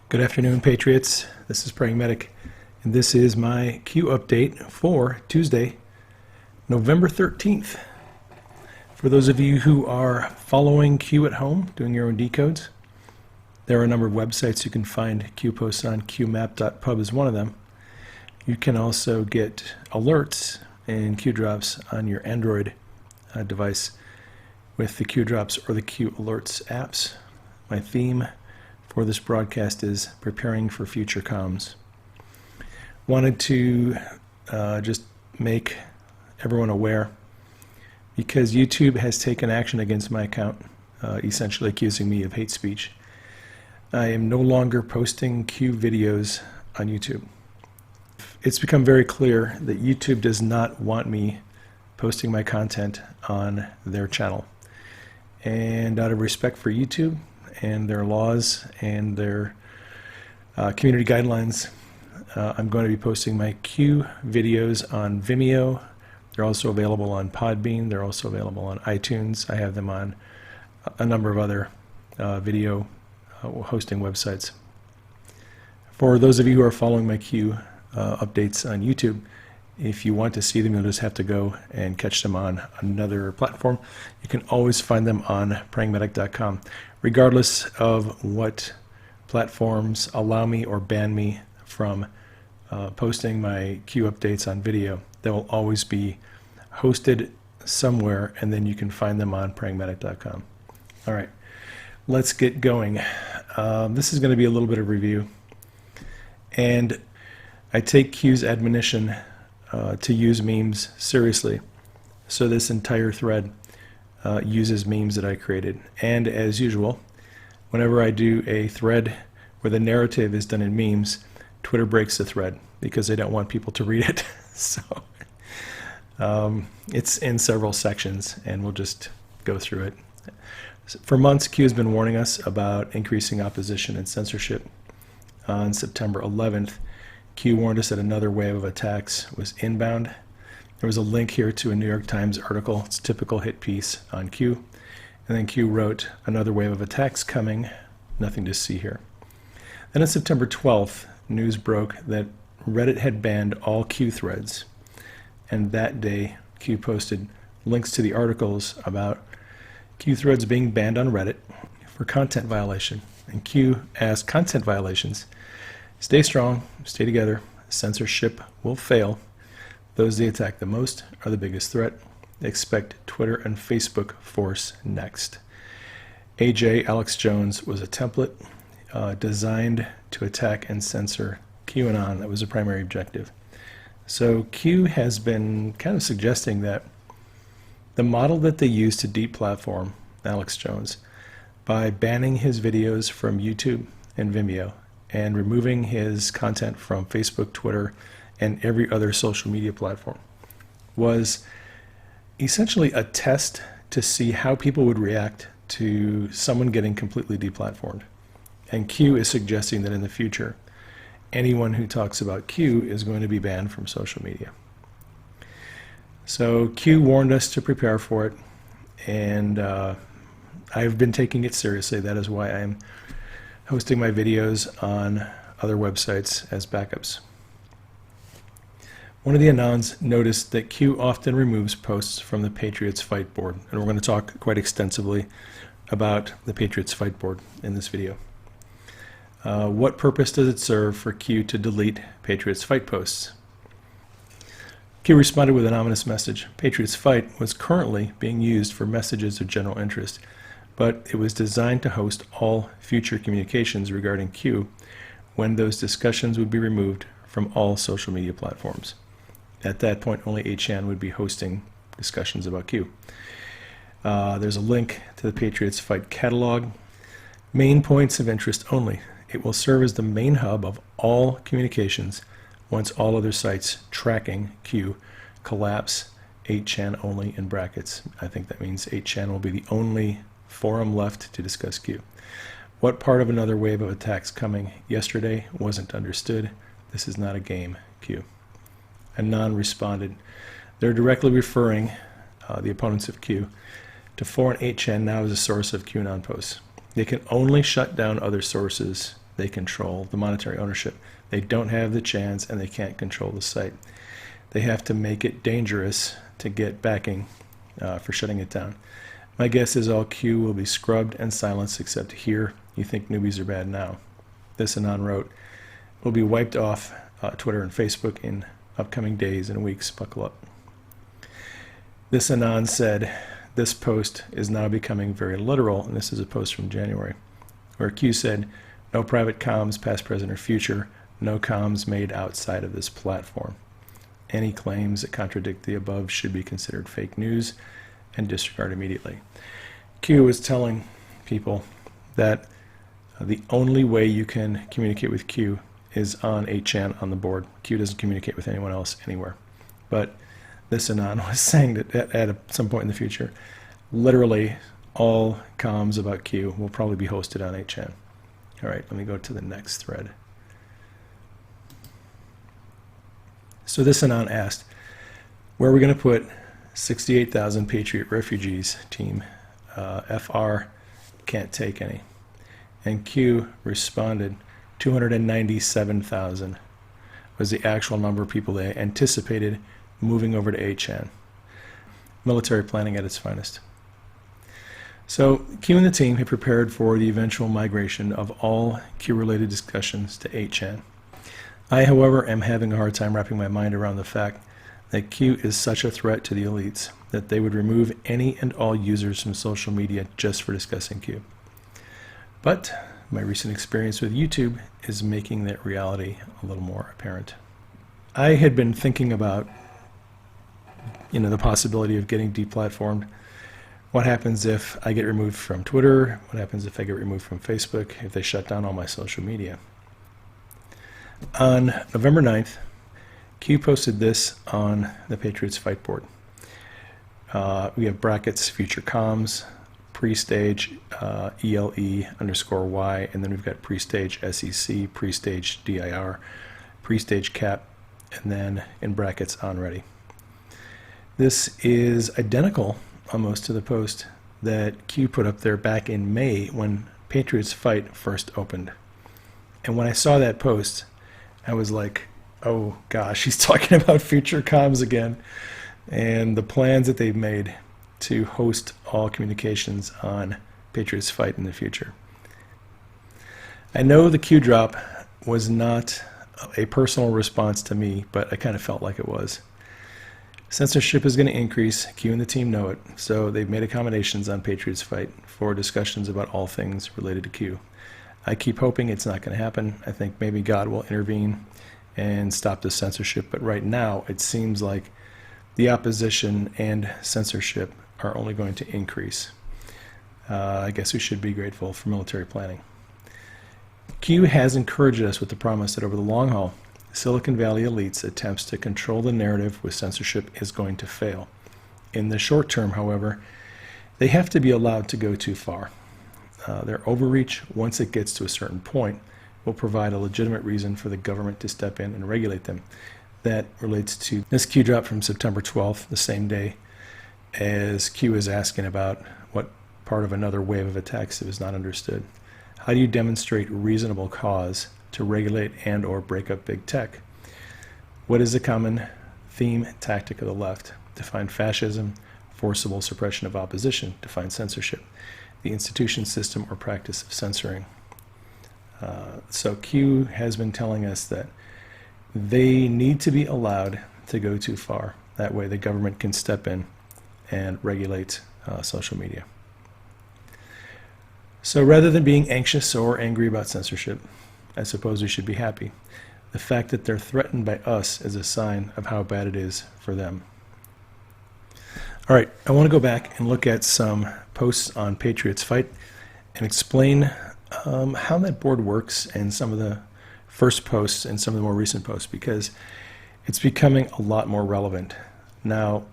Good afternoon, Patriots. This is Praying Medic, and this is my Q update for Tuesday, November 13th. For those of you who are following Q at home, doing your own decodes, there are a number of websites you can find Q posts on. qmap.pub is one of them. You can also get alerts and Q drops on your Android device with the Q drops or the Q alerts apps. My theme for this broadcast is preparing for future comms. Wanted to just make everyone aware because YouTube has taken action against my account, essentially accusing me of hate speech. I am no longer posting Q videos on YouTube. It's become very clear that YouTube does not want me posting my content on their channel. And out of respect for YouTube and their laws and their community guidelines, I'm going to be posting my Q videos on Vimeo. They're also available on Podbean. They're also available on iTunes. I have them on a number of other video hosting websites. For those of you who are following my Q updates on YouTube, if you want to see them, you'll just have to go and catch them on another platform. You can always find them on prayingmedic.com. Regardless of what platforms allow me or ban me from posting my Q updates on video, they will always be hosted somewhere, and then you can find them on prayingmedic.com. All right, let's get going. This is going to be a little bit of review, and I take Q's admonition to use memes seriously. So this entire thread uses memes that I created. And as usual, whenever I do a thread where the narrative is done in memes, Twitter breaks the thread because they don't want people to read it. So it's in several sections, and we'll just go through it. For months, Q has been warning us about increasing opposition and censorship. On September 11th, Q warned us that another wave of attacks was inbound. There was a link here to a New York Times article. It's a typical hit piece on Q. And then Q wrote, another wave of attacks coming, nothing to see here. Then on September 12th, news broke that Reddit had banned all Q threads. And that day, Q posted links to the articles about Q threads being banned on Reddit for content violation. And Q asked content violations, stay strong, stay together, censorship will fail. Those they attack the most are the biggest threat. Expect Twitter and Facebook force next. AJ Alex Jones was a template designed to attack and censor QAnon. That was the primary objective. So Q has been kind of suggesting that the model that they use to deplatform Alex Jones by banning his videos from YouTube and Vimeo and removing his content from Facebook, Twitter, and every other social media platform was essentially a test to see how people would react to someone getting completely deplatformed. And Q is suggesting that in the future, anyone who talks about Q is going to be banned from social media. So Q warned us to prepare for it, and I've been taking it seriously. That is why I'm hosting my videos on other websites as backups. One of the Anons noticed that Q often removes posts from the Patriots Fight board, and we're going to talk quite extensively about the Patriots Fight board in this video. What purpose does it serve for Q to delete Patriots Fight posts? Q responded with an ominous message. Patriots Fight was currently being used for messages of general interest, but it was designed to host all future communications regarding Q when those discussions would be removed from all social media platforms. At that point, only 8chan would be hosting discussions about Q. There's a link to the Patriots Fight catalog. Main points of interest only. It will serve as the main hub of all communications once all other sites tracking Q collapse. 8chan only in brackets. I think that means 8chan will be the only forum left to discuss Q. What part of another wave of attacks coming yesterday wasn't understood. This is not a game, Q. Anon responded. They're directly referring, the opponents of Q, to 4 and 8chan now as a source of QAnon posts. They can only shut down other sources they control the monetary ownership. They don't have the chance, and they can't control the site. They have to make it dangerous to get backing for shutting it down. My guess is all Q will be scrubbed and silenced except here. You think newbies are bad now. This Anon wrote, will be wiped off Twitter and Facebook in upcoming days and weeks. Buckle up. This Anon said, this post is now becoming very literal, and this is a post from January, where Q said, no private comms, past, present, or future, no comms made outside of this platform. Any claims that contradict the above should be considered fake news and disregarded immediately. Q is telling people that the only way you can communicate with Q is on 8chan on the board. Q doesn't communicate with anyone else anywhere. But this Anon was saying that at some point in the future, literally all comms about Q will probably be hosted on 8chan. All right, let me go to the next thread. So this Anon asked, where are we going to put 68,000 Patriot refugees, team? FR can't take any. And Q responded, 297,000 was the actual number of people they anticipated moving over to 8chan. Military planning at its finest. So Q and the team had prepared for the eventual migration of all Q-related discussions to 8chan. I, however, am having a hard time wrapping my mind around the fact that Q is such a threat to the elites that they would remove any and all users from social media just for discussing Q. But my recent experience with YouTube is making that reality a little more apparent. I had been thinking about, the possibility of getting deplatformed. What happens if I get removed from Twitter? What happens if I get removed from Facebook? If they shut down all my social media? On November 9th, Q posted this on the Patriots Fight board. We have brackets, future comms, pre-stage ELE_Y, and then we've got pre-stage SEC, pre-stage DIR, pre-stage CAP, and then in brackets on ready. This is identical almost to the post that Q put up there back in May when Patriots Fight first opened. And when I saw that post, I was like, oh gosh, he's talking about future comms again, and the plans that they've made to host all communications on Patriots Fight in the future. I know the Q drop was not a personal response to me, but I kind of felt like it was. Censorship is going to increase. Q and the team know it, so they've made accommodations on Patriots Fight for discussions about all things related to Q. I keep hoping it's not going to happen. I think maybe God will intervene and stop the censorship, but right now it seems like the opposition and censorship are only going to increase. I guess we should be grateful for military planning. Q has encouraged us with the promise that over the long haul, Silicon Valley elites' attempts to control the narrative with censorship is going to fail. In the short term, however, they have to be allowed to go too far. Their overreach, once it gets to a certain point, will provide a legitimate reason for the government to step in and regulate them. That relates to this Q drop from September 12th, the same day as Q is asking about what part of another wave of attacks is not understood. How do you demonstrate reasonable cause to regulate and or break up big tech? What is the common theme tactic of the left? Define fascism, forcible suppression of opposition. Define censorship, the institution, system, or practice of censoring. So Q has been telling us that they need to be allowed to go too far. That way the government can step in and regulate social media. So rather than being anxious or angry about censorship, I suppose we should be happy. The fact that they're threatened by us is a sign of how bad it is for them. All right, I want to go back and look at some posts on Patriots Fight and explain how that board works and some of the first posts and some of the more recent posts, because it's becoming a lot more relevant. Now,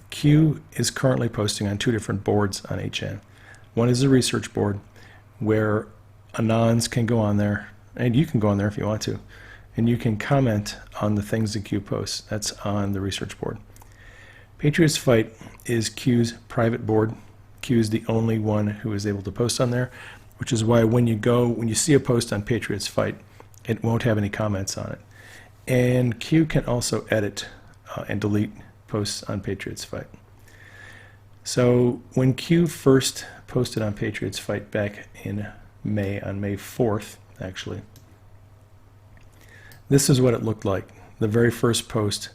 Q is currently posting on two different boards on 8chan. One is a research board where Anons can go on there, and you can go on there if you want to, and you can comment on the things that Q posts. That's on the research board. Patriots Fight is Q's private board. Q is the only one who is able to post on there, which is why when you see a post on Patriots Fight, it won't have any comments on it. And Q can also edit and delete posts on Patriots Fight. So when Q first posted on Patriots Fight back in May, on May 4th, actually, this is what it looked like. The very first post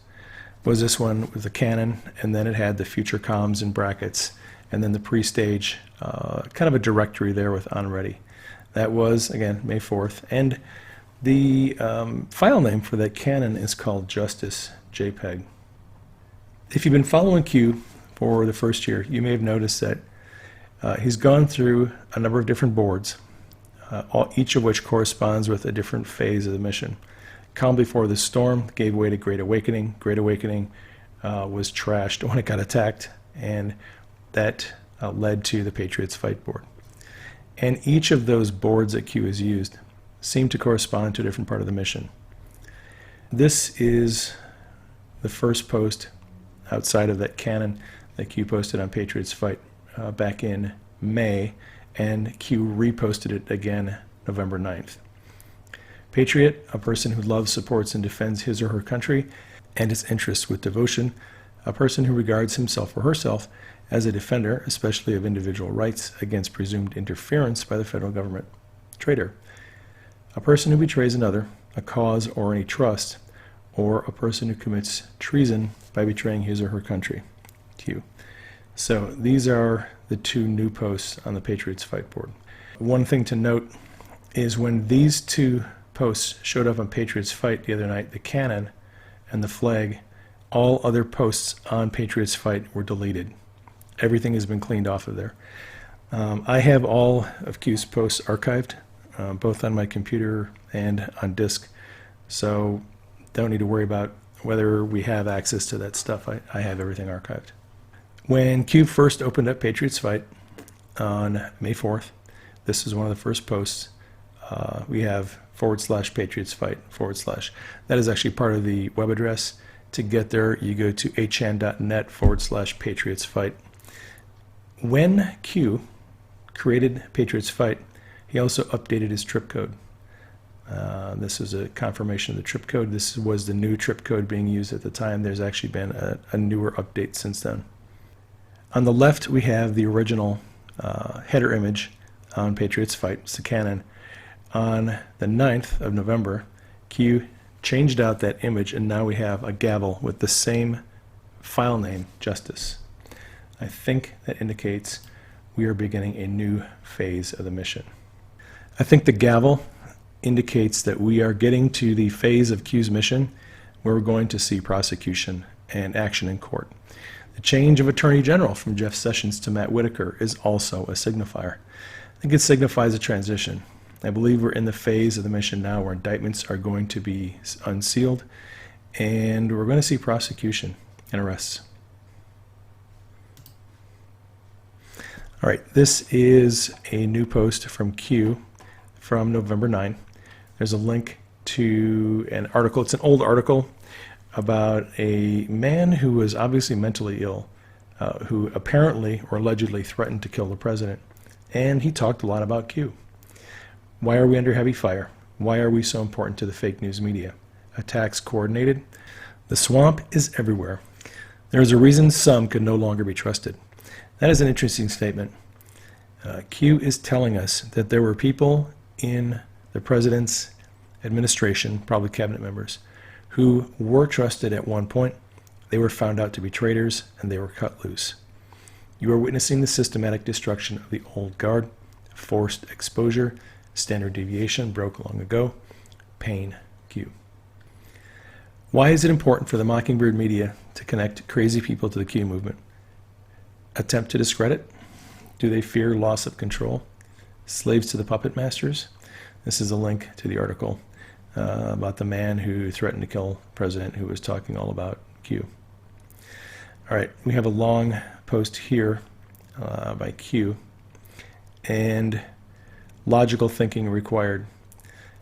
was this one with the cannon, and then it had the future comms in brackets, and then the pre-stage, kind of a directory there with on ready. That was, again, May 4th. And the file name for that cannon is called Justice JPEG. If you've been following Q for the first year, you may have noticed that he's gone through a number of different boards, each of which corresponds with a different phase of the mission. Calm Before the Storm gave way to Great Awakening. Great Awakening was trashed when it got attacked, and that led to the Patriots Fight board. And each of those boards that Q has used seem to correspond to a different part of the mission. This is the first post outside of that canon that Q posted on Patriots Fight back in May, and Q reposted it again November 9th. Patriot, a person who loves, supports, and defends his or her country and its interests with devotion, a person who regards himself or herself as a defender, especially of individual rights, against presumed interference by the federal government. Traitor, a person who betrays another, a cause, or any trust, or a person who commits treason by betraying his or her country. Q. So these are the two new posts on the Patriots Fight board. One thing to note is when these two posts showed up on Patriots Fight the other night, the cannon and the flag, all other posts on Patriots Fight were deleted. Everything has been cleaned off of there. I have all of Q's posts archived, both on my computer and on disk, so don't need to worry about whether we have access to that stuff. I have everything archived. When Q first opened up Patriots Fight on May 4th, this is one of the first posts. We have /Patriots Fight /. That is actually part of the web address. To get there, you go to achan.net /Patriots Fight. When Q created Patriots Fight, he also updated his trip code. This is a confirmation of the trip code. This was the new trip code being used at the time. There's actually been a newer update since then. On the left, we have the original header image on Patriots Fight. It's the cannon. On the 9th of November, Q changed out that image, and now we have a gavel with the same file name, Justice. I think that indicates we are beginning a new phase of the mission. I think the gavel indicates that we are getting to the phase of Q's mission where we're going to see prosecution and action in court. The change of Attorney General from Jeff Sessions to Matt Whitaker is also a signifier. I think it signifies a transition. I believe we're in the phase of the mission now where indictments are going to be unsealed, and we're going to see prosecution and arrests. All right, this is a new post from Q from November 9. There's a link to an article. It's an old article about a man who was obviously mentally ill, who apparently or allegedly threatened to kill the president. And he talked a lot about Q. Why are we under heavy fire? Why are we so important to the fake news media? Attacks coordinated. The swamp is everywhere. There is a reason some could no longer be trusted. That is an interesting statement. Q is telling us that there were people in the president's administration, probably cabinet members, who were trusted at one point. They were found out to be traitors, and they were cut loose. You are witnessing the systematic destruction of the old guard, forced exposure, standard deviation broke long ago, pain, Q. Why is it important for the Mockingbird media to connect crazy people to the Q movement? Attempt to discredit? Do they fear loss of control? Slaves to the puppet masters? This is a link to the article about the man who threatened to kill the president, who was talking all about Q. All right, we have a long post here by Q, and logical thinking required.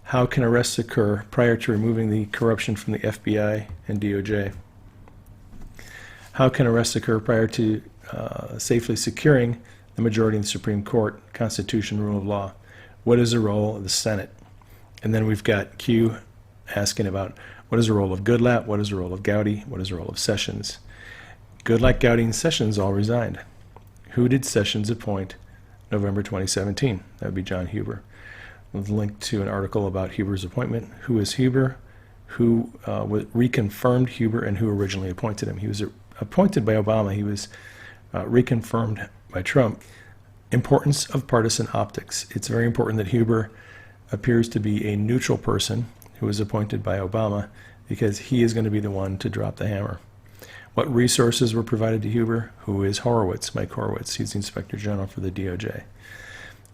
How can arrests occur prior to removing the corruption from the FBI and DOJ? How can arrests occur prior to safely securing the majority in the Supreme Court, Constitution, rule of law? what is the role of the Senate? And then we've got Q asking about what is the role of Goodlatte, what is the role of Gowdy, what is the role of Sessions? Goodlatte, Gowdy, and Sessions all resigned. Who did Sessions appoint November 2017? That would be John Huber. With a link to an article about Huber's appointment. Who is Huber? Who reconfirmed Huber, and who originally appointed him? He was appointed by Obama. He was reconfirmed by Trump. Importance of partisan optics. It's very important that Huber appears to be a neutral person who was appointed by Obama, because he is going to be the one to drop the hammer. What resources were provided to Huber? Who is Horowitz? Mike Horowitz. He's the Inspector General for the DOJ.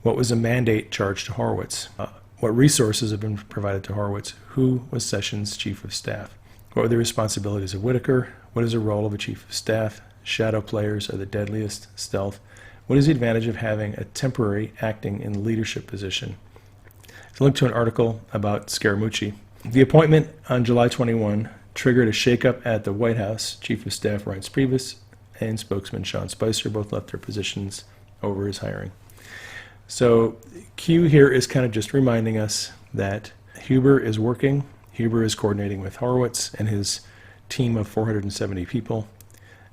What was the mandate charged to Horowitz? What resources have been provided to Horowitz? Who was Sessions' chief of staff? What were the responsibilities of Whitaker? What is the role of a chief of staff? Shadow players are the deadliest. Stealth. What is the advantage of having a temporary acting in leadership position? It's a link to an article about Scaramucci. The appointment on July 21 triggered a shakeup at the White House. Chief of Staff Reince Priebus and spokesman Sean Spicer both left their positions over his hiring. So Q here is kind of just reminding us that Huber is working. Huber is coordinating with Horowitz and his team of 470 people.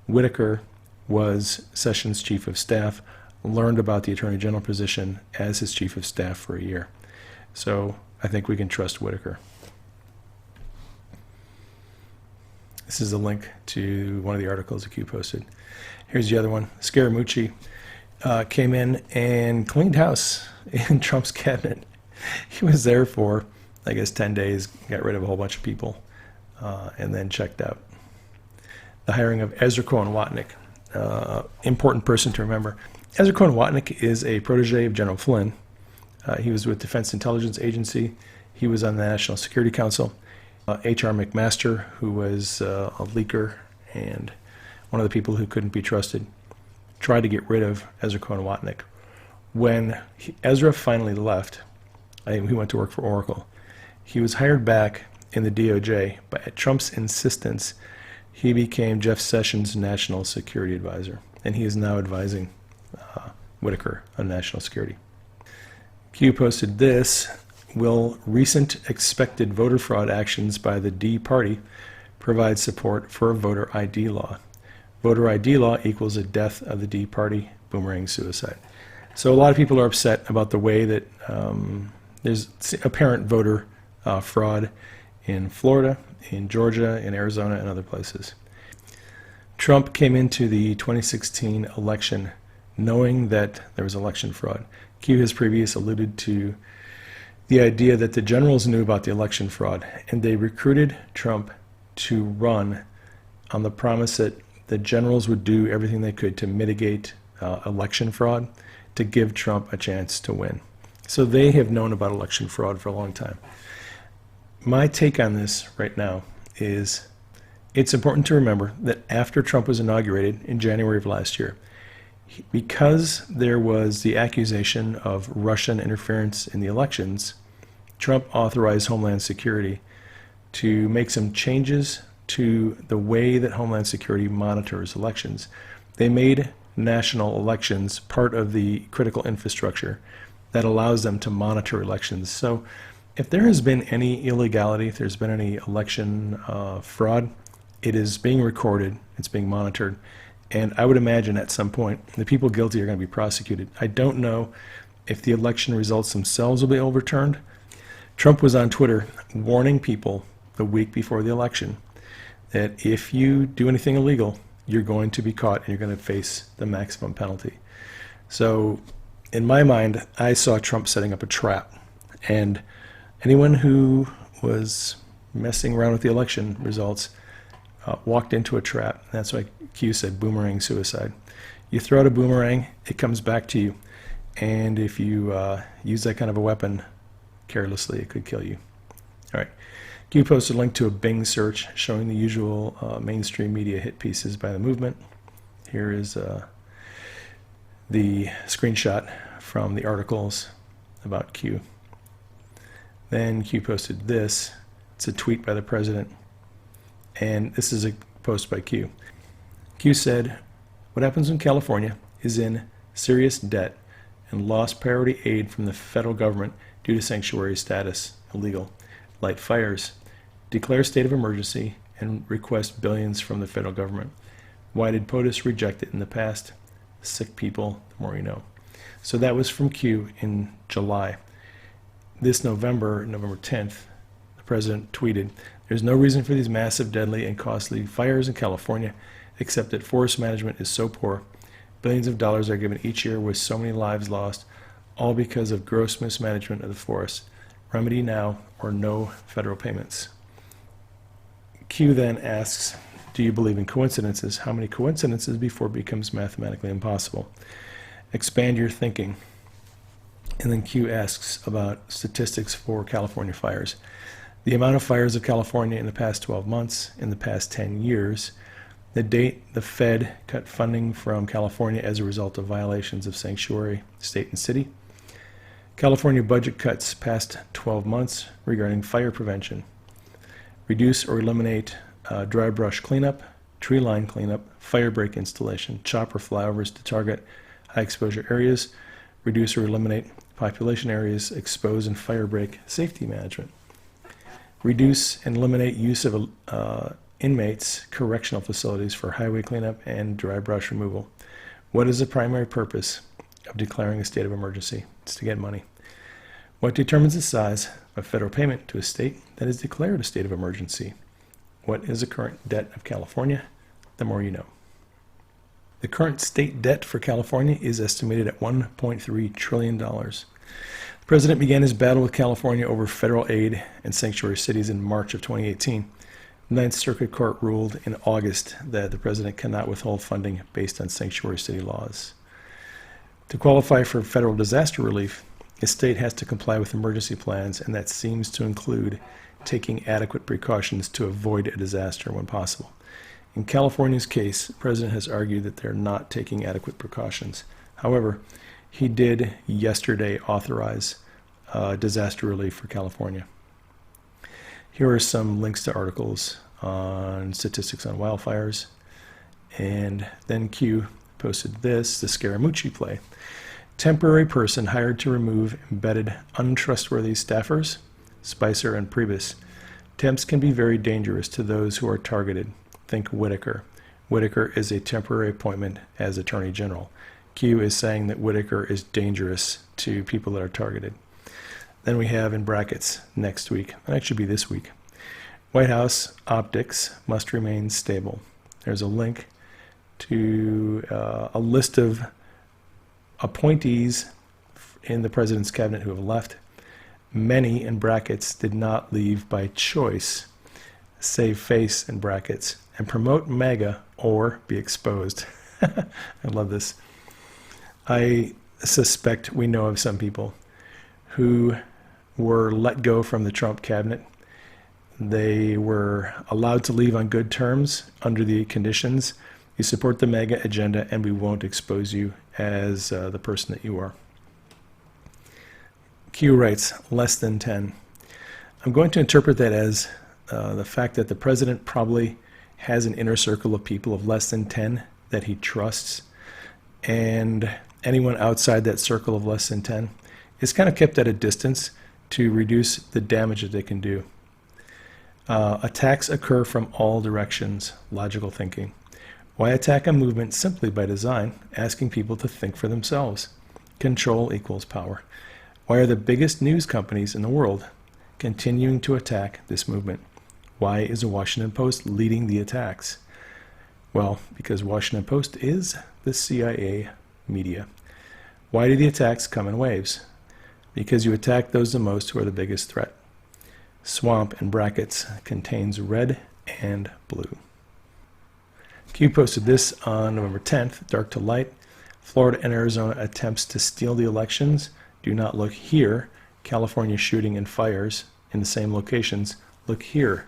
Whitaker was Sessions' chief of staff, learned about the Attorney General position as his chief of staff for a year. So I think we can trust Whitaker. This is a link to one of the articles that Q posted. Here's the other one. Scaramucci came in and cleaned house in Trump's cabinet. He was there for, I guess, 10 days, got rid of a whole bunch of people, and then checked out. The hiring of Ezra Cohen-Watnick, important person to remember. Ezra Cohen-Watnick is a protege of General Flynn. He was with Defense Intelligence Agency. He was on the National Security Council. H.R. McMaster, who was a leaker and one of the people who couldn't be trusted, tried to get rid of Ezra Cohen-Watnick. When Ezra finally left, he went to work for Oracle. He was hired back in the DOJ, but at Trump's insistence, he became Jeff Sessions' national security advisor, and he is now advising Whitaker on national security. Q posted this. Will recent expected voter fraud actions by the D party provide support for a voter ID law? Voter ID law equals a death of the D party, boomerang suicide. So a lot of people are upset about the way that there's apparent voter fraud in Florida, in Georgia, in Arizona, and other places. Trump came into the 2016 election knowing that there was election fraud. Q has previously alluded to the idea that the generals knew about the election fraud, and they recruited Trump to run on the promise that the generals would do everything they could to mitigate election fraud, to give Trump a chance to win. So they have known about election fraud for a long time. My take on this right now is it's important to remember that after Trump was inaugurated in January of last year, because there was the accusation of Russian interference in the elections, Trump authorized Homeland Security to make some changes to the way that Homeland Security monitors elections. They made national elections part of the critical infrastructure that allows them to monitor elections. So if there has been any illegality, if there's been any election fraud, it is being recorded, it's being monitored, and I would imagine at some point the people guilty are going to be prosecuted. I don't know if the election results themselves will be overturned. Trump was on Twitter warning people the week before the election that if you do anything illegal, you're going to be caught and you're going to face the maximum penalty. So in my mind, I saw Trump setting up a trap, and anyone who was messing around with the election results walked into a trap. That's why Q said boomerang suicide. You throw out a boomerang, it comes back to you. And if you use that kind of a weapon carelessly, it could kill you. All right. Q posted a link to a Bing search showing the usual mainstream media hit pieces by the movement. Here is the screenshot from the articles about Q. Then Q posted this. It's a tweet by the president. And this is a post by Q. Q said, "What happens when California is in serious debt and lost priority aid from the federal government due to sanctuary status, illegal, light fires, declare state of emergency, and request billions from the federal government. Why did POTUS reject it in the past? Sick people, the more you know. So that was from Q in July. This November 10th, the president tweeted, "There's no reason for these massive, deadly, and costly fires in California, except that forest management is so poor. Billions of dollars are given each year with so many lives lost, all because of gross mismanagement of the forest. Remedy now or no federal payments." Q then asks, do you believe in coincidences? How many coincidences before it becomes mathematically impossible? Expand your thinking. And then Q asks about statistics for California fires. The amount of fires of California in the past 12 months, in the past 10 years, the date the Fed cut funding from California as a result of violations of sanctuary, state and city, California budget cuts past 12 months regarding fire prevention, reduce or eliminate dry brush cleanup, tree line cleanup, fire break installation, chopper flyovers to target high exposure areas, reduce or eliminate population areas exposed in fire break safety management, reduce and eliminate use of inmates correctional facilities for highway cleanup and dry brush removal. What is the primary purpose of declaring a state of emergency? It's to get money. What determines the size of federal payment to a state that has declared a state of emergency? What is the current debt of California? The more you know. The current state debt for California is estimated at $1.3 trillion. The president began his battle with California over federal aid and sanctuary cities in March of 2018. The Ninth Circuit Court ruled in August that the president cannot withhold funding based on sanctuary city laws. To qualify for federal disaster relief, a state has to comply with emergency plans, and that seems to include taking adequate precautions to avoid a disaster when possible. In California's case, the president has argued that they're not taking adequate precautions. However, he did yesterday authorize disaster relief for California. Here are some links to articles on statistics on wildfires. And then Q posted this, the Scaramucci play. Temporary person hired to remove embedded untrustworthy staffers, Spicer and Priebus. Temps can be very dangerous to those who are targeted. Think Whitaker. Whitaker is a temporary appointment as Attorney General. Q is saying that Whitaker is dangerous to people that are targeted. Then we have in brackets next week, and that should be this week. White House optics must remain stable. There's a link to a list of appointees in the president's cabinet who have left. Many, in brackets, did not leave by choice. Save face in brackets and promote MAGA or be exposed. I love this. I suspect we know of some people who were let go from the Trump cabinet. They were allowed to leave on good terms under the conditions: you support the MAGA agenda and we won't expose you as the person that you are. Q writes, less than 10. I'm going to interpret that as the fact that the president probably has an inner circle of people of less than 10 that he trusts, and anyone outside that circle of less than 10 is kind of kept at a distance to reduce the damage that they can do. Attacks occur from all directions, logical thinking. Why attack a movement simply by design, asking people to think for themselves? Control equals power. Why are the biggest news companies in the world continuing to attack this movement? Why is the Washington Post leading the attacks? Well, because Washington Post is the CIA media. Why do the attacks come in waves? Because you attack those the most who are the biggest threat. Swamp in brackets contains red and blue. Q posted this on November 10th, dark to light. Florida and Arizona attempts to steal the elections. Do not look here. California shooting and fires in the same locations. Look here.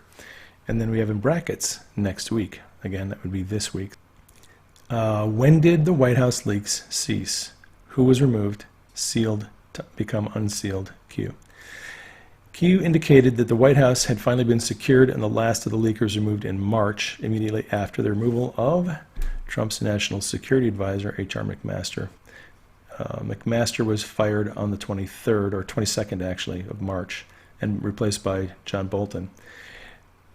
And then we have in brackets next week. Again, that would be this week. When did the White House leaks cease? Who was removed? Sealed to become unsealed. Q. Q indicated that the White House had finally been secured and the last of the leakers removed in March, immediately after the removal of Trump's National Security Advisor, H.R. McMaster. McMaster was fired on the 23rd, or 22nd actually, of March, and replaced by John Bolton.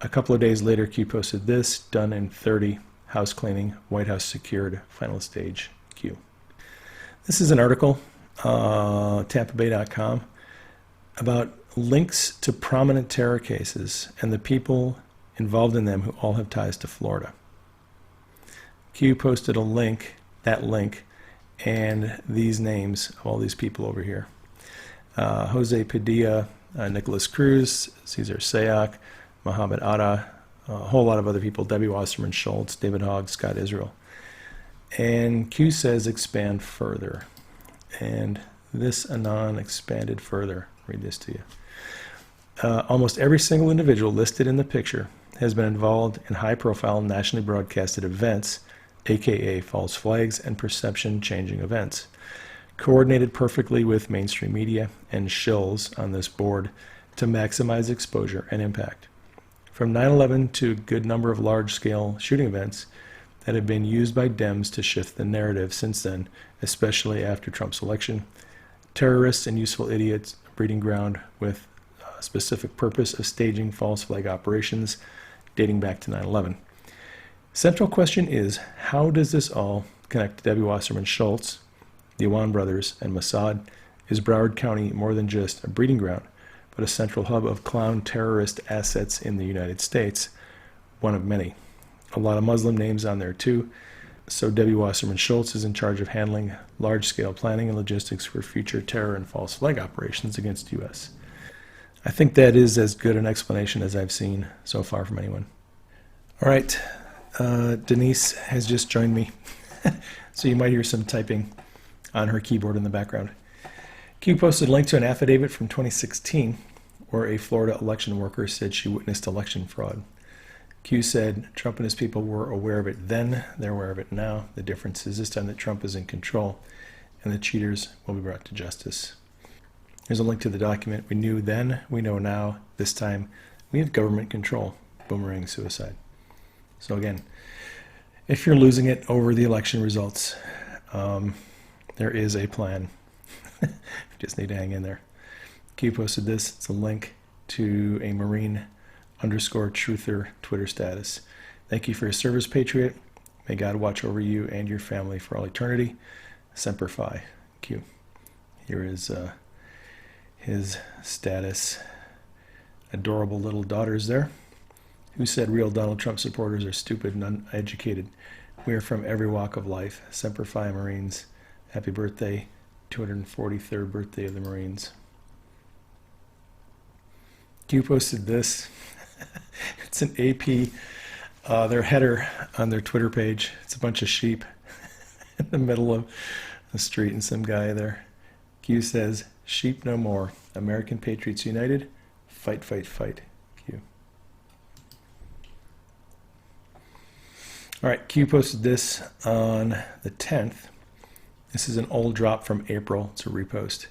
A couple of days later, Q posted this: done in 30, house cleaning, White House secured, final stage, Q. This is an article, TampaBay.com, about links to prominent terror cases and the people involved in them who all have ties to Florida. Q posted a link, that link, and these names of all these people over here. Jose Padilla, Nicholas Cruz, Cesar Sayoc, Mohammed Atta, a whole lot of other people, Debbie Wasserman Schultz, David Hogg, Scott Israel. And Q says expand further. And this anon expanded further. Read this to you. Almost every single individual listed in the picture has been involved in high-profile nationally broadcasted events, aka false flags and perception-changing events, coordinated perfectly with mainstream media and shills on this board to maximize exposure and impact. From 9/11 to a good number of large-scale shooting events that have been used by Dems to shift the narrative since then, especially after Trump's election, terrorists and useful idiots, a breeding ground with a specific purpose of staging false flag operations dating back to 9/11. Central question is, how does this all connect to Debbie Wasserman Schultz, the Iwan brothers, and Mossad? Is Broward County more than just a breeding ground, but a central hub of clown terrorist assets in the United States? One of many. A lot of Muslim names on there too. So Debbie Wasserman Schultz is in charge of handling large-scale planning and logistics for future terror and false flag operations against U.S. I think that is as good an explanation as I've seen so far from anyone. All right, Denise has just joined me, so you might hear some typing on her keyboard in the background. Q posted a link to an affidavit from 2016 where a Florida election worker said she witnessed election fraud. Q said Trump and his people were aware of it then, they're aware of it now. The difference is this time that Trump is in control and the cheaters will be brought to justice. Here's a link to the document. We knew then, we know now. This time we have government control. Boomerang suicide. So again, if you're losing it over the election results, there is a plan. You just need to hang in there. Q posted this. It's a link to a Marine_truther Twitter status. Thank you for your service, Patriot. May God watch over you and your family for all eternity. Semper Fi. Q. Here is his status. Adorable little daughters there. Who said real Donald Trump supporters are stupid and uneducated? We are from every walk of life. Semper Fi, Marines. Happy birthday. 243rd birthday of the Marines. Q posted this. It's an AP, their header on their Twitter page. It's a bunch of sheep in the middle of the street and some guy there. Q says, sheep no more. American Patriots United. Fight, fight, fight. Q. All right, Q posted this on the 10th. This is an old drop from April. It's a repost.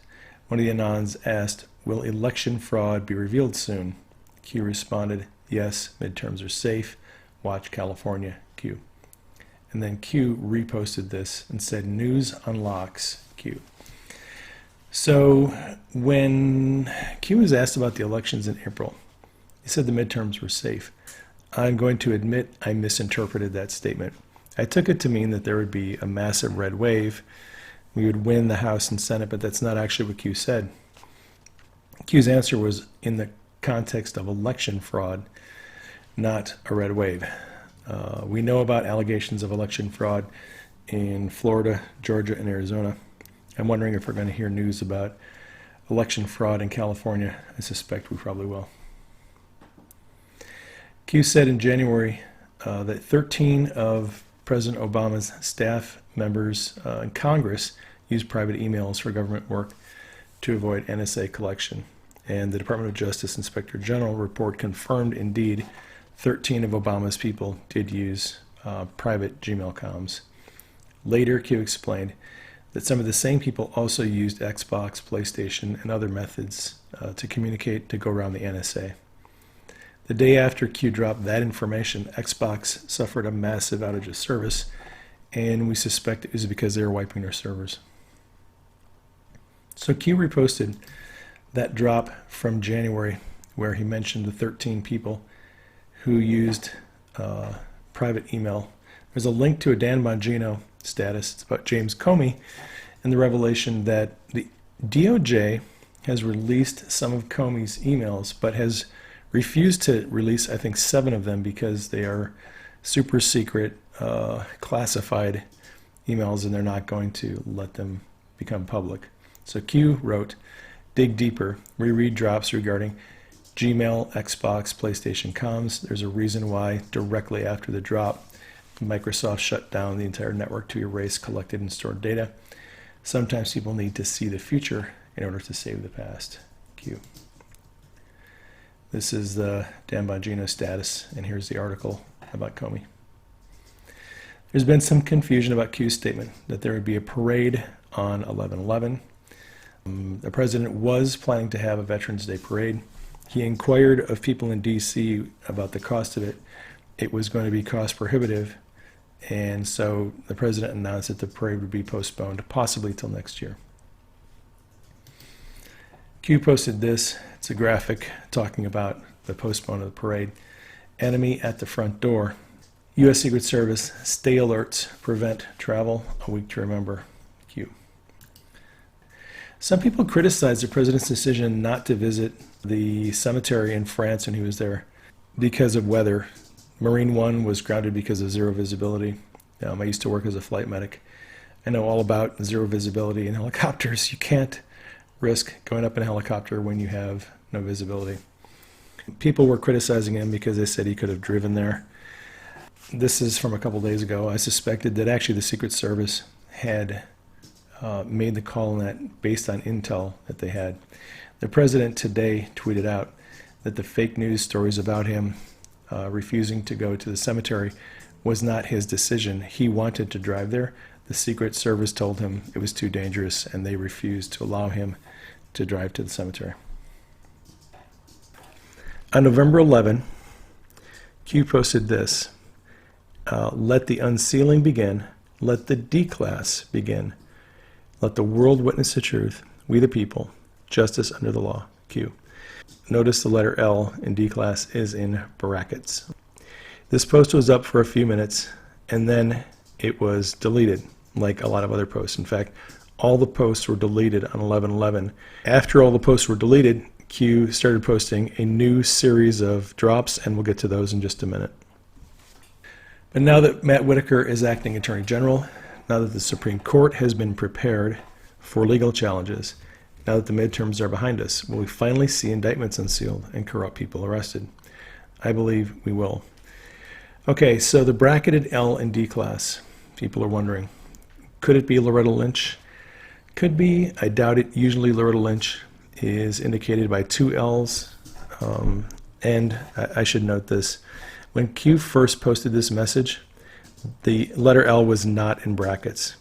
One of the Anons asked, will election fraud be revealed soon? Q responded, yes, midterms are safe. Watch California, Q. And then Q reposted this and said, news unlocks, Q. So when Q was asked about the elections in April, he said the midterms were safe. I'm going to admit I misinterpreted that statement. I took it to mean that there would be a massive red wave. We would win the House and Senate, but that's not actually what Q said. Q's answer was in the context of election fraud, not a red wave. We know about allegations of election fraud in Florida, Georgia, and Arizona. I'm wondering if we're going to hear news about election fraud in California. I suspect we probably will. Q said in January that 13 of President Obama's staff members in Congress used private emails for government work to avoid NSA collection. And the Department of Justice Inspector General report confirmed indeed 13 of Obama's people did use private Gmail comms. Later, Q explained that some of the same people also used Xbox, PlayStation, and other methods to communicate to go around the NSA. The day after Q dropped that information, Xbox suffered a massive outage of service, and we suspect it was because they were wiping their servers. So Q reposted that drop from January where he mentioned the 13 people who used private email. There's a link to a Dan Bongino status. It's about James Comey and the revelation that the DOJ has released some of Comey's emails, but has refused to release, I think, 7 of them because they are super secret, classified emails, and they're not going to let them become public. So Q wrote, dig deeper, reread drops regarding Gmail, Xbox, PlayStation comms. There's a reason why directly after the drop, Microsoft shut down the entire network to erase collected and stored data. Sometimes people need to see the future in order to save the past. Q. This is the Dan Bongino status, and here's the article about Comey. There's been some confusion about Q's statement that there would be a parade on 11/11. The president was planning to have a Veterans Day parade. He inquired of people in D.C. about the cost of it. It was going to be cost prohibitive, and so the president announced that the parade would be postponed, possibly till next year. Q posted this. It's a graphic talking about the postponement of the parade. Enemy at the front door. U.S. Secret Service, stay alert, prevent travel, a week to remember. Q. Some people criticized the president's decision not to visit the cemetery in France when he was there because of weather. Marine One was grounded because of zero visibility. I used to work as a flight medic. I know all about zero visibility in helicopters. You can't risk going up in a helicopter when you have no visibility. People were criticizing him because they said he could have driven there. This is from a couple days ago. I suspected that actually the Secret Service had made the call on that based on intel that they had. The president today tweeted out that the fake news stories about him refusing to go to the cemetery was not his decision. He wanted to drive there. The Secret Service told him it was too dangerous, and they refused to allow him to drive to the cemetery. On November 11, Q posted this. Let the unsealing begin. Let the D-class begin. Let the world witness the truth. We the people. Justice under the law. Q. Notice the letter L in D-class is in brackets. This post was up for a few minutes, and then it was deleted, like a lot of other posts. In fact, all the posts were deleted on 11/11. After all the posts were deleted, Q started posting a new series of drops, and we'll get to those in just a minute. But now that Matt Whitaker is acting Attorney General, now that the Supreme Court has been prepared for legal challenges, now that the midterms are behind us, will we finally see indictments unsealed and corrupt people arrested? I believe we will. Okay, so the bracketed L and D class, people are wondering, could it be Loretta Lynch? Could be. I doubt it. Usually Loretta Lynch is indicated by 2 L's, and I should note this. When Q first posted this message, the letter L was not in brackets.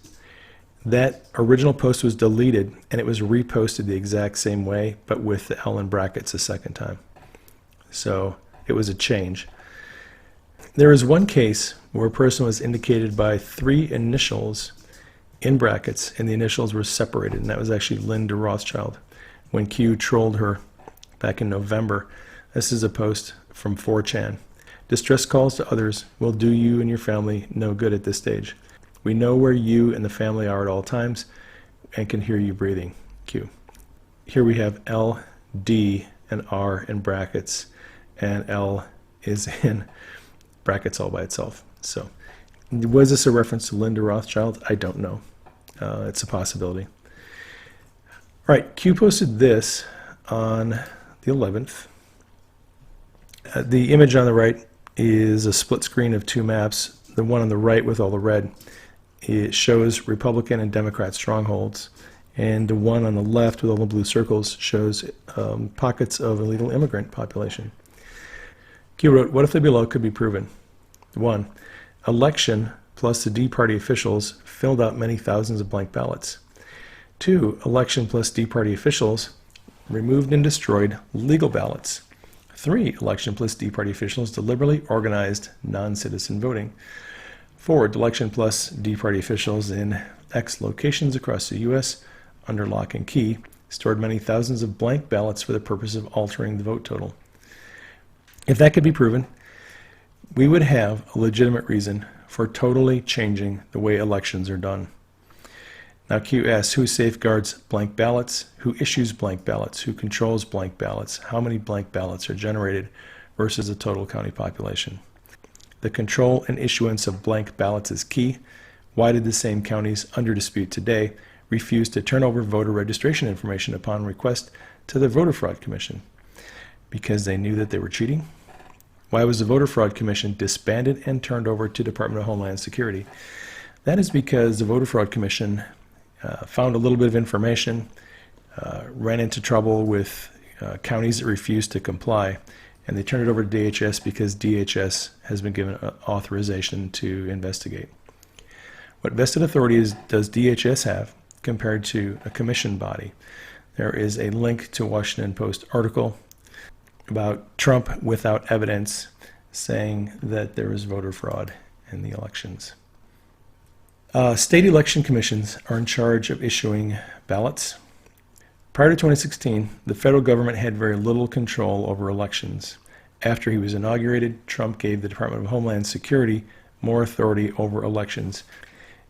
That original post was deleted, and it was reposted the exact same way, but with the L in brackets a second time. So it was a change. There is one case where a person was indicated by 3 initials in brackets, and the initials were separated, and that was actually Linda Rothschild when Q trolled her back in November. This is a post from 4chan. Distress calls to others will do you and your family no good at this stage. We know where you and the family are at all times and can hear you breathing. Q. Here we have L, D, and R in brackets, and L is in brackets all by itself. So, was this a reference to Linda Rothschild? I don't know. It's a possibility. All right, Q posted this on the 11th. The image on the right is a split screen of 2 maps. The one on the right with all the red, it shows Republican and Democrat strongholds, and the one on the left with all the blue circles shows pockets of illegal immigrant population. Q wrote, what if the below could be proven? 1. Election plus the D party officials filled out many thousands of blank ballots. 2. Election plus D party officials removed and destroyed legal ballots. 3. Election plus D party officials deliberately organized non-citizen voting. 4. Election plus D party officials in X locations across the U.S. under lock and key, stored many thousands of blank ballots for the purpose of altering the vote total. If that could be proven, we would have a legitimate reason for totally changing the way elections are done. Now Q asks, who safeguards blank ballots? Who issues blank ballots? Who controls blank ballots? How many blank ballots are generated versus the total county population? The control and issuance of blank ballots is key. Why did the same counties under dispute today refuse to turn over voter registration information upon request to the Voter Fraud Commission? Because they knew that they were cheating? Why was the Voter Fraud Commission disbanded and turned over to Department of Homeland Security? That is because the Voter Fraud Commission found a little bit of information, ran into trouble with counties that refused to comply, and they turned it over to DHS because DHS has been given authorization to investigate. What vested authority does DHS have compared to a commission body? There is a link to a Washington Post article about Trump without evidence saying that there was voter fraud in the elections. State election commissions are in charge of issuing ballots. Prior to 2016, the federal government had very little control over elections. After he was inaugurated, Trump gave the Department of Homeland Security more authority over elections.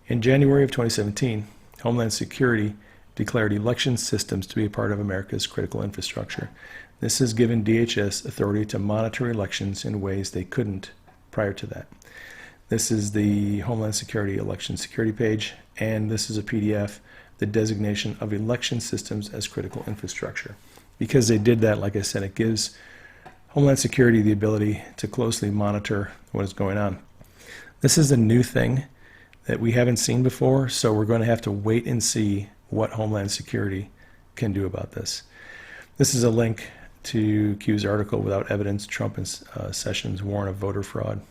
In January of 2017, Homeland Security declared election systems to be a part of America's critical infrastructure. This has given DHS authority to monitor elections in ways they couldn't prior to that. This is the Homeland Security election security page, and this is a PDF, the designation of election systems as critical infrastructure. Because they did that, like I said, it gives Homeland Security the ability to closely monitor what is going on. This is a new thing that we haven't seen before, so we're going to have to wait and see what Homeland Security can do about this. This is a link to Q's article, Without Evidence, Trump and Sessions Warn of Voter Fraud.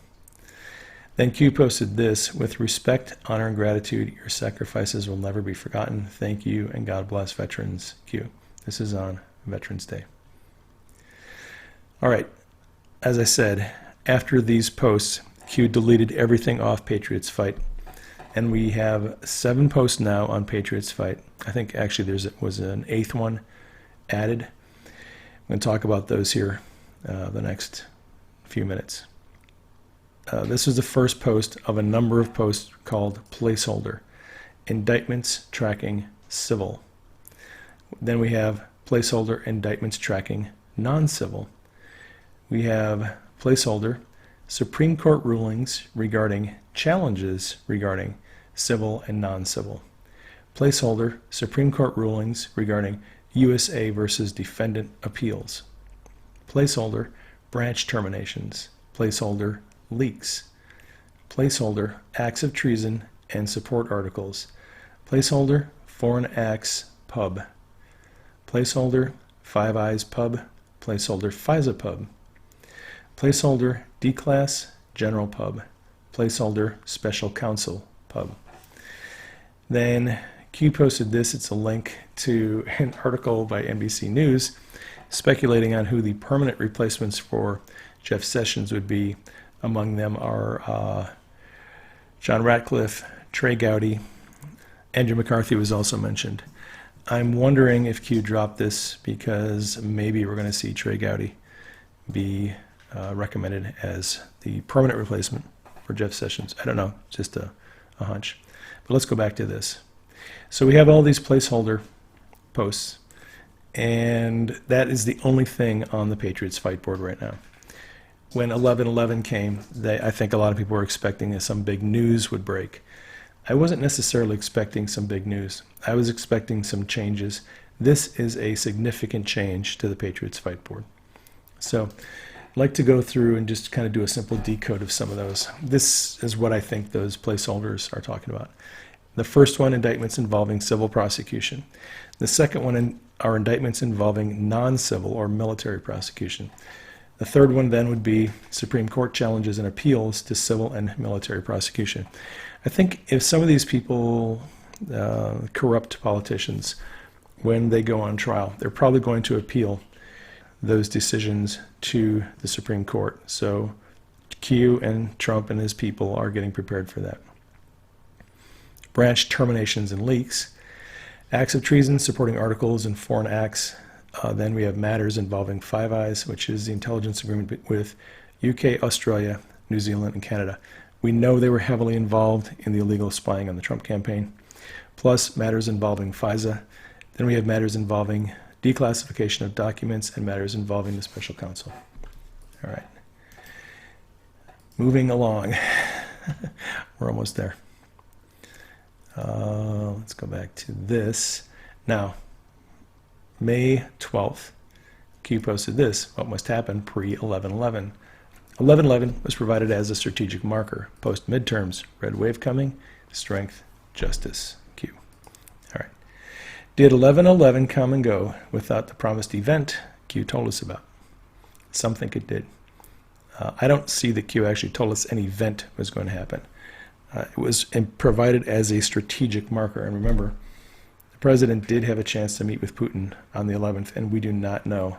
Then Q posted this, with respect, honor, and gratitude, your sacrifices will never be forgotten. Thank you, and God bless veterans. Q. This is on Veterans Day. All right, as I said, after these posts, Q deleted everything off Patriots Fight. And we have 7 posts now on Patriots Fight. I think actually was an 8th one added. I'm going to talk about those here the next few minutes. This was the first post of a number of posts called Placeholder, Indictments Tracking Civil. Then we have Placeholder, Indictments Tracking Non-Civil. We have Placeholder, Supreme Court Rulings Regarding Challenges Regarding Civil and Non-Civil. Placeholder, Supreme Court Rulings Regarding USA versus Defendant Appeals. Placeholder, Branch Terminations. Placeholder, Leaks. Placeholder, Acts of Treason and Support Articles. Placeholder, Foreign Acts Pub. Placeholder, Five Eyes Pub. Placeholder, FISA Pub. Placeholder, D-Class General Pub. Placeholder, Special Counsel Pub. Then Q posted this. It's a link to an article by NBC News speculating on who the permanent replacements for Jeff Sessions would be. Among them are John Ratcliffe, Trey Gowdy. Andrew McCarthy was also mentioned. I'm wondering if Q dropped this because maybe we're going to see Trey Gowdy be recommended as the permanent replacement for Jeff Sessions. I don't know, just a hunch. But let's go back to this. So we have all these placeholder posts, and that is the only thing on the Patriots Fight board right now. When 11/11 came, I think a lot of people were expecting that some big news would break. I wasn't necessarily expecting some big news. I was expecting some changes. This is a significant change to the Patriots Fight board. So I'd like to go through and just kind of do a simple decode of some of those. This is what I think those placeholders are talking about. The first one, indictments involving civil prosecution. The second one are indictments involving non-civil or military prosecution. The third one then would be Supreme Court challenges and appeals to civil and military prosecution. I think if some of these people, corrupt politicians, when they go on trial, they're probably going to appeal those decisions to the Supreme Court. So Q and Trump and his people are getting prepared for that. Branch terminations and leaks. Acts of treason, supporting articles, and foreign acts. Then we have matters involving Five Eyes, which is the intelligence agreement with UK, Australia, New Zealand, and Canada. We know they were heavily involved in the illegal spying on the Trump campaign, plus matters involving FISA. Then we have matters involving declassification of documents and matters involving the special counsel. All right. Moving along. We're almost there. Let's go back to this. Now, May 12th, Q posted this, what must happen pre-11/11. 11/11 was provided as a strategic marker. Post-midterms, red wave coming, strength, justice, Q. All right. Did 11/11 come and go without the promised event Q told us about? Some think it did. I don't see that Q actually told us an event was going to happen. It was provided as a strategic marker. And remember, the president did have a chance to meet with Putin on the 11th, and we do not know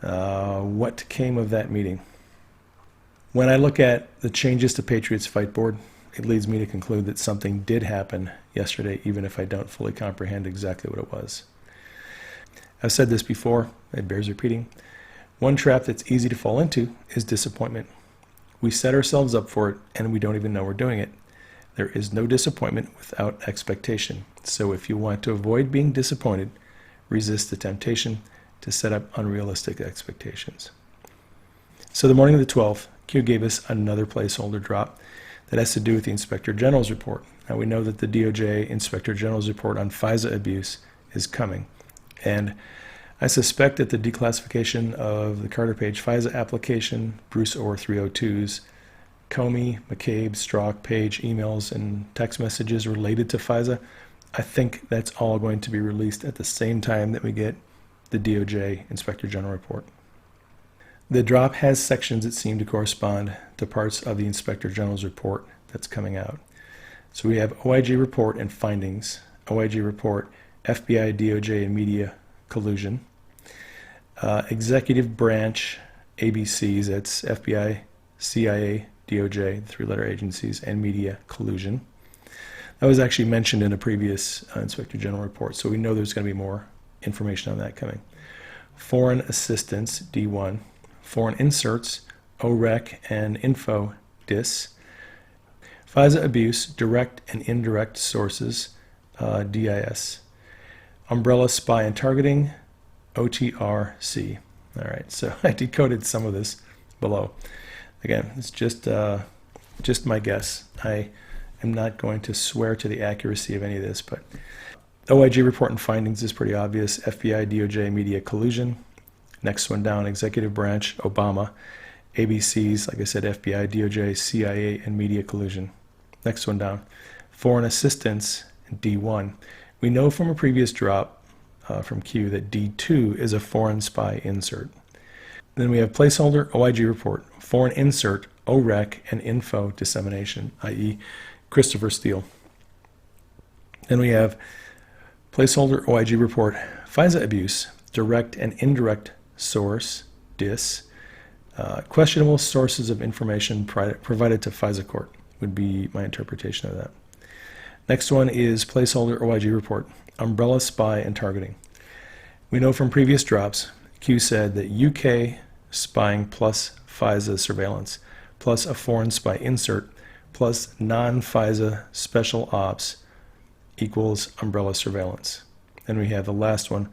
what came of that meeting. When I look at the changes to Patriots Fight Board, it leads me to conclude that something did happen yesterday, even if I don't fully comprehend exactly what it was. I've said this before, it bears repeating. One trap that's easy to fall into is disappointment. We set ourselves up for it, and we don't even know we're doing it. There is no disappointment without expectation. So if you want to avoid being disappointed, resist the temptation to set up unrealistic expectations. So the morning of the 12th, Q gave us another placeholder drop that has to do with the Inspector General's report. Now we know that the DOJ Inspector General's report on FISA abuse is coming. And I suspect that the declassification of the Carter Page FISA application, Bruce Orr 302s, Comey, McCabe, Strzok, Page emails, and text messages related to FISA, I think that's all going to be released at the same time that we get the DOJ Inspector General report. The drop has sections that seem to correspond to parts of the Inspector General's report that's coming out. So we have OIG report and findings, OIG report, FBI, DOJ, and media collusion. Executive branch ABCs, that's FBI, CIA, DOJ, three-letter agencies, and media collusion. That was actually mentioned in a previous Inspector General report, so we know there's going to be more information on that coming. Foreign assistance, D1. Foreign inserts, OREC and info, DIS. FISA abuse, direct and indirect sources, DIS. Umbrella spy and targeting, OTRC. All right, so I decoded some of this below. Again, it's just my guess. I am not going to swear to the accuracy of any of this, but OIG report and findings is pretty obvious. FBI, DOJ, media collusion. Next one down, executive branch, Obama. ABCs, like I said, FBI, DOJ, CIA, and media collusion. Next one down, foreign assistance, D1. We know from a previous drop from Q that D2 is a foreign spy insert. Then we have placeholder, OIG report, foreign insert, OREC, and info dissemination, i.e. Christopher Steele. Then we have placeholder, OIG report, FISA abuse, direct and indirect source, DIS. Questionable sources of information provided to FISA court would be my interpretation of that. Next one is placeholder OIG report, umbrella spy and targeting. We know from previous drops, Q said that UK spying plus FISA surveillance, plus a foreign spy insert, plus non-FISA special ops equals umbrella surveillance. Then we have the last one,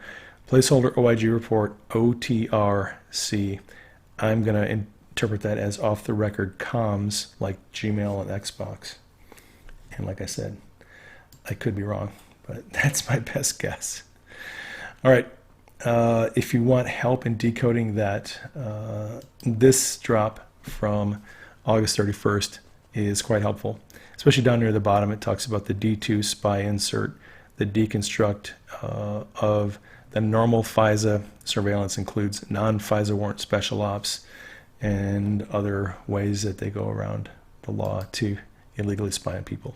placeholder OIG report, OTRC. I'm going to interpret that as off-the-record comms, like Gmail and Xbox. And like I said, I could be wrong, but that's my best guess. All right, if you want help in decoding that, this drop from August 31st is quite helpful, especially down near the bottom. It talks about the D2 spy insert, the deconstruct of the normal FISA surveillance includes non-FISA warrant special ops and other ways that they go around the law to illegally spy on people.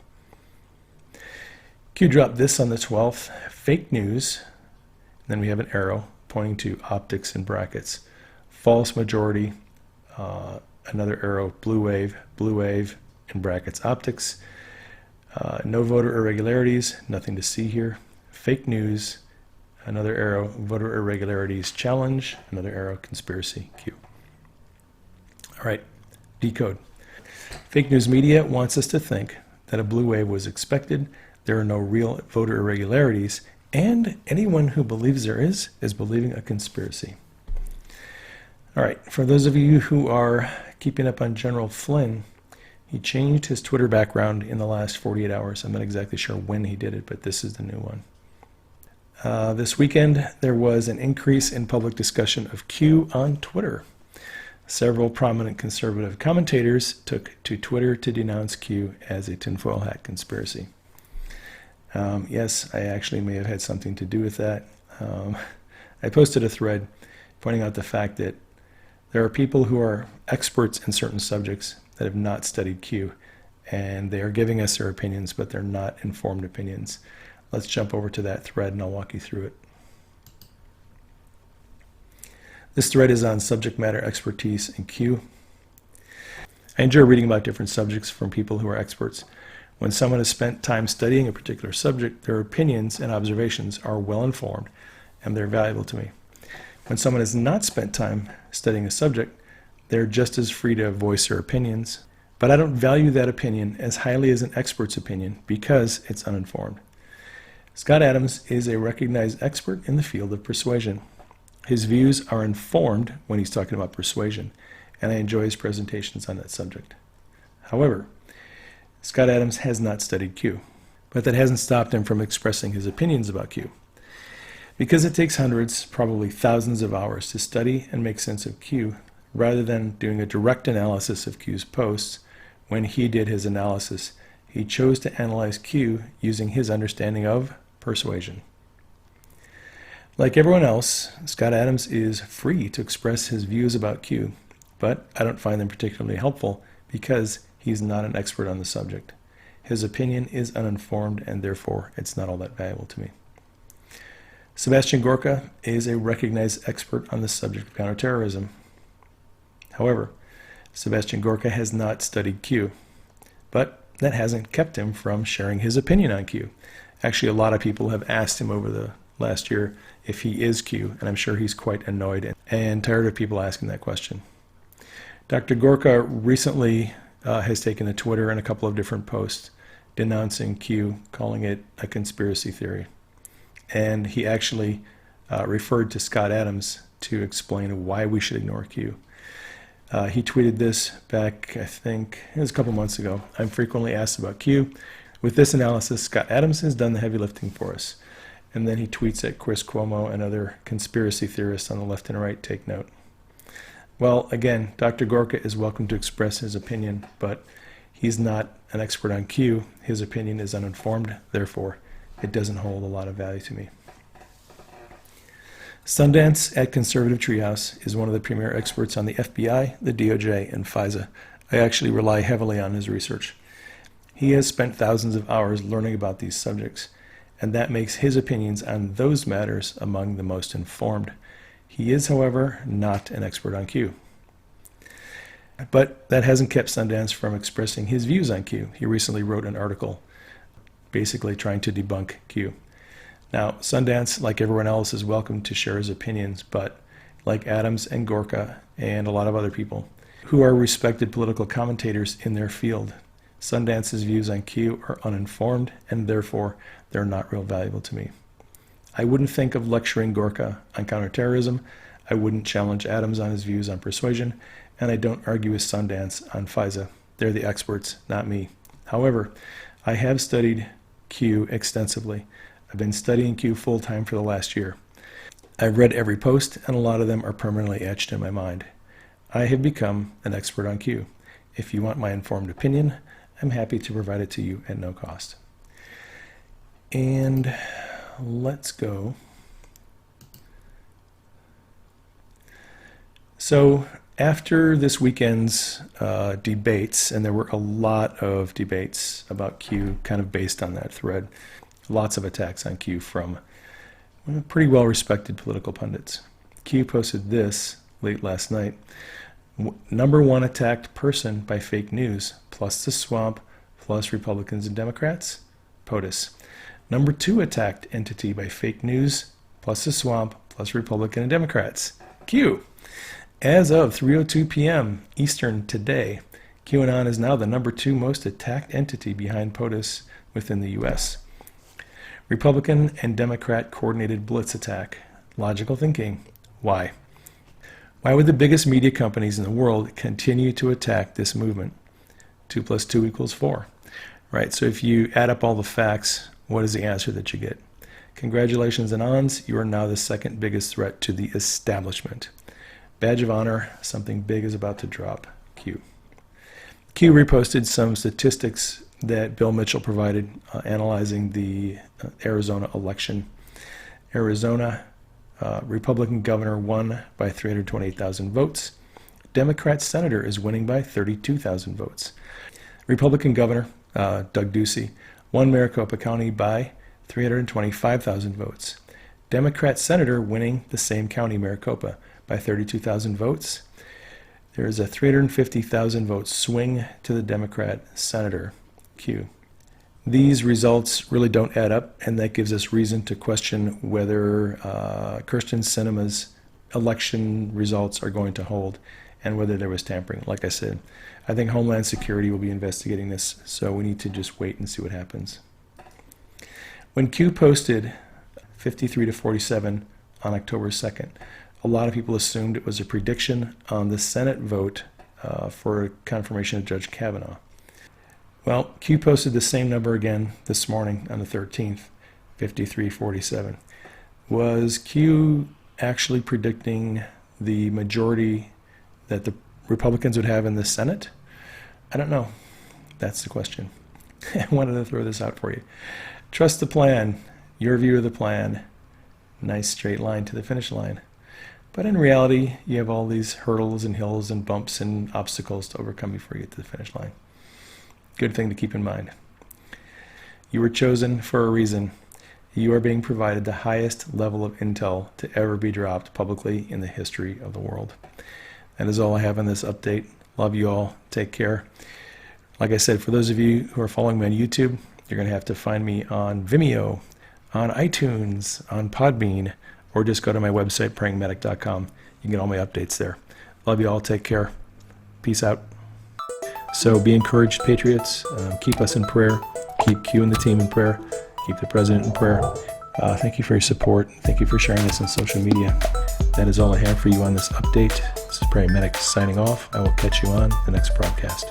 Q dropped this on the 12th, fake news. Then we have an arrow pointing to optics in brackets. False majority, another arrow, blue wave in brackets optics. No voter irregularities, nothing to see here. fake news, another arrow, voter irregularities challenge, another arrow, conspiracy, Q. All right, decode. Fake news media wants us to think that a blue wave was expected, there are no real voter irregularities, and anyone who believes there is believing a conspiracy. All right, for those of you who are keeping up on General Flynn, he changed his Twitter background in the last 48 hours. I'm not exactly sure when he did it, but this is the new one. This weekend, there was an increase in public discussion of Q on Twitter. Several prominent conservative commentators took to Twitter to denounce Q as a tinfoil hat conspiracy. Yes, I actually may have had something to do with that. I posted a thread pointing out the fact that there are people who are experts in certain subjects that have not studied Q, and they are giving us their opinions, but they're not informed opinions. Let's jump over to that thread and I'll walk you through it. This thread is on subject matter expertise in Q. I enjoy reading about different subjects from people who are experts. When someone has spent time studying a particular subject, their opinions and observations are well informed and they're valuable to me. When someone has not spent time studying a subject, they're just as free to voice their opinions, but I don't value that opinion as highly as an expert's opinion because it's uninformed. Scott Adams is a recognized expert in the field of persuasion. His views are informed when he's talking about persuasion, and I enjoy his presentations on that subject. However, Scott Adams has not studied Q, but that hasn't stopped him from expressing his opinions about Q. Because it takes hundreds, probably thousands of hours to study and make sense of Q, rather than doing a direct analysis of Q's posts, when he did his analysis, he chose to analyze Q using his understanding of persuasion. Like everyone else, Scott Adams is free to express his views about Q, but I don't find them particularly helpful because he's not an expert on the subject. His opinion is uninformed and therefore it's not all that valuable to me. Sebastian Gorka is a recognized expert on the subject of counterterrorism. However, Sebastian Gorka has not studied Q, but that hasn't kept him from sharing his opinion on Q. Actually, a lot of people have asked him over the last year if he is Q, and I'm sure he's quite annoyed and tired of people asking that question. Dr. Gorka recently has taken to Twitter and a couple of different posts denouncing Q, calling it a conspiracy theory. And he actually referred to Scott Adams to explain why we should ignore Q. He tweeted this back, I think, it was a couple months ago. I'm frequently asked about Q. With this analysis, Scott Adams has done the heavy lifting for us. And then he tweets at Chris Cuomo and other conspiracy theorists on the left and right, take note. Well, again, Dr. Gorka is welcome to express his opinion, but he's not an expert on Q. His opinion is uninformed, therefore it doesn't hold a lot of value to me. Sundance at Conservative Treehouse is one of the premier experts on the FBI, the DOJ, and FISA. I actually rely heavily on his research. He has spent thousands of hours learning about these subjects, and that makes his opinions on those matters among the most informed. He is, however, not an expert on Q. But that hasn't kept Sundance from expressing his views on Q. He recently wrote an article basically trying to debunk Q. Now, Sundance, like everyone else, is welcome to share his opinions, but like Adams and Gorka and a lot of other people who are respected political commentators in their field, Sundance's views on Q are uninformed, and therefore they're not real valuable to me. I wouldn't think of lecturing Gorka on counterterrorism, I wouldn't challenge Adams on his views on persuasion, and I don't argue with Sundance on FISA. They're the experts, not me. However, I have studied Q extensively. I've been studying Q full-time for the last year. I've read every post, and a lot of them are permanently etched in my mind. I have become an expert on Q. If you want my informed opinion, I'm happy to provide it to you at no cost. And let's go. So after this weekend's debates, and there were a lot of debates about Q kind of based on that thread, lots of attacks on Q from pretty well-respected political pundits. Q posted this late last night. Number one attacked person by fake news, plus the swamp, plus Republicans and Democrats, POTUS. Number 2 attacked entity by fake news, plus the swamp, plus Republican and Democrats. Q. As of 3:02 p.m. Eastern today, QAnon is now the number 2 most attacked entity behind POTUS within the U.S. Republican and Democrat coordinated blitz attack. Logical thinking. Why? Why would the biggest media companies in the world continue to attack this movement? 2 plus 2 equals 4. Right, so if you add up all the facts, what is the answer that you get? Congratulations, Anons, you are now the second biggest threat to the establishment. Badge of honor, something big is about to drop. Q. Q reposted some statistics that Bill Mitchell provided analyzing the Arizona election. Arizona Republican governor won by 328,000 votes. Democrat senator is winning by 32,000 votes. Republican governor Doug Ducey won Maricopa County by 325,000 votes. Democrat senator winning the same county, Maricopa, by 32,000 votes. There is a 350,000 vote swing to the Democrat senator. Q. These results really don't add up, and that gives us reason to question whether Kyrsten Sinema's election results are going to hold and whether there was tampering. Like I said, I think Homeland Security will be investigating this, so we need to just wait and see what happens. When Q posted 53 to 47 on October 2nd, a lot of people assumed it was a prediction on the Senate vote for confirmation of Judge Kavanaugh. Well, Q posted the same number again this morning on the 13th, 53-47. Was Q actually predicting the majority that the Republicans would have in the Senate? I don't know. That's the question. I wanted to throw this out for you. Trust the plan, your view of the plan. Nice straight line to the finish line. But in reality, you have all these hurdles and hills and bumps and obstacles to overcome before you get to the finish line. Good thing to keep in mind. You were chosen for a reason. You are being provided the highest level of intel to ever be dropped publicly in the history of the world. That is all I have in this update. Love you all. Take care. Like I said, for those of you who are following me on YouTube, you're going to have to find me on Vimeo, on iTunes, on Podbean, or just go to my website, prayingmedic.com. You can get all my updates there. Love you all. Take care. Peace out. So be encouraged, Patriots. Keep us in prayer. Keep Q and the team in prayer. Keep the president in prayer. Thank you for your support. Thank you for sharing this on social media. That is all I have for you on this update. This is Praying Medic signing off. I will catch you on the next broadcast.